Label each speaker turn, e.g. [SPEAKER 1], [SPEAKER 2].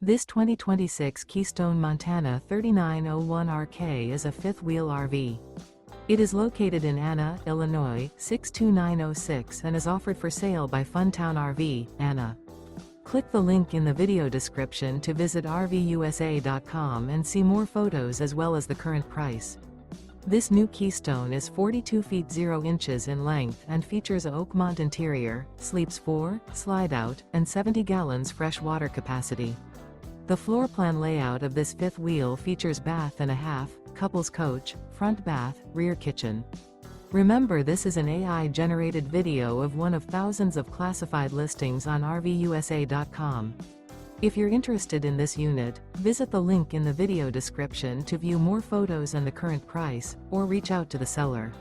[SPEAKER 1] This 2026 Keystone Montana 3901RK is a fifth-wheel RV. It is located in Anna, Illinois, 62906 and is offered for sale by Funtown RV, Anna. Click the link in the video description to visit RVUSA.com and see more photos as well as the current price. This new Keystone is 42 feet 0 inches in length and features a OAKMONT interior, sleeps 4, slide-out, and 70 gallons fresh water capacity. The floor plan layout of this fifth wheel features bath and a half, couples coach, front bath, rear kitchen. Remember, this is an AI-generated video of one of thousands of classified listings on RVUSA.com. If you're interested in this unit, visit the link in the video description to view more photos and the current price, or reach out to the seller.